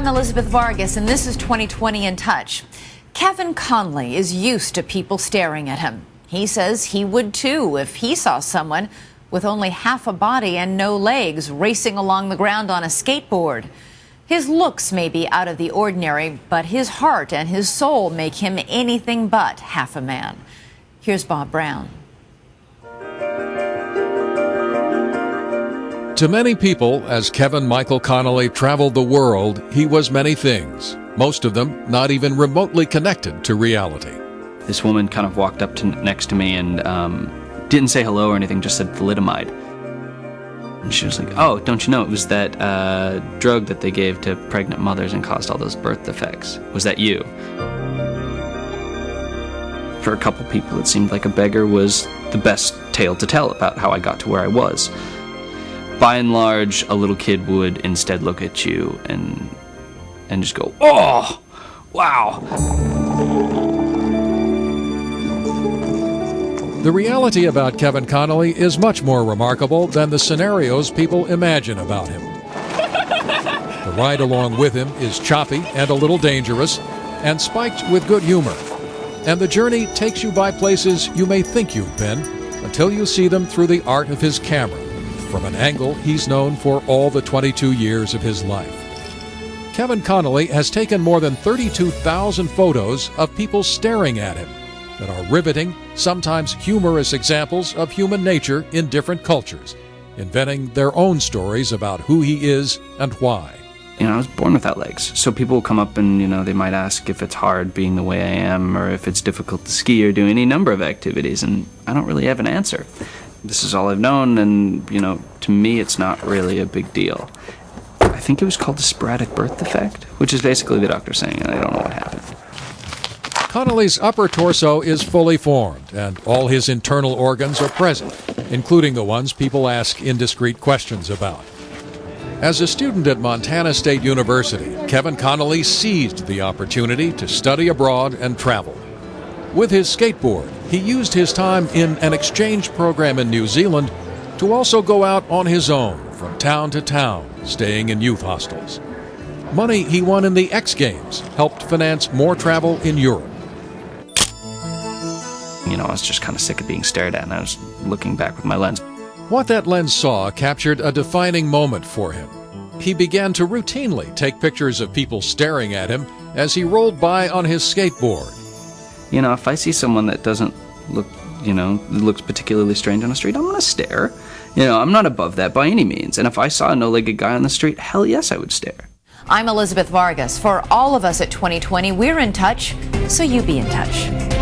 I'm Elizabeth Vargas, and this is 2020 in Touch. Kevin Connolly is used to people staring at him. He says he would too if he saw someone with only half a body and no legs racing along the ground on a skateboard. His looks may be out of the ordinary, but his heart and his soul make him anything but half a man. Here's Bob Brown. To many people, as Kevin Michael Connolly traveled the world, he was many things, most of them not even remotely connected to reality. This woman kind of walked up next to me and didn't say hello or anything, just said thalidomide. And she was like, "Oh, don't you know it was that drug that they gave to pregnant mothers and caused all those birth defects? Was that you?" For a couple people, it seemed like a beggar was the best tale to tell about how I got to where I was. By and large, a little kid would instead look at you and just go, "Oh, wow." The reality about Kevin Connolly is much more remarkable than the scenarios people imagine about him. The ride along with him is choppy and a little dangerous, and spiked with good humor. And the journey takes you by places you may think you've been, until you see them through the art of his camera, from an angle he's known for all the 22 years of his life. Kevin Connolly has taken more than 32,000 photos of people staring at him that are riveting, sometimes humorous examples of human nature in different cultures, inventing their own stories about who he is and why. I was born without legs, so people will come up and, they might ask if it's hard being the way I am, or if it's difficult to ski or do any number of activities, and I don't really have an answer. This is all I've known, and, to me it's not really a big deal. I think it was called the sporadic birth defect, which is basically the doctor saying, I don't know what happened. Connolly's upper torso is fully formed, and all his internal organs are present, including the ones people ask indiscreet questions about. As a student at Montana State University, Kevin Connolly seized the opportunity to study abroad and travel. With his skateboard, he used his time in an exchange program in New Zealand to also go out on his own from town to town, staying in youth hostels. Money he won in the X Games helped finance more travel in Europe. I was just kind of sick of being stared at, and I was looking back with my lens. What that lens saw captured a defining moment for him. He began to routinely take pictures of people staring at him as he rolled by on his skateboard. If I see someone that doesn't look, looks particularly strange on the street, I'm going to stare. I'm not above that by any means. And if I saw a no-legged guy on the street, hell yes, I would stare. I'm Elizabeth Vargas. For all of us at 2020, we're in touch, so you be in touch.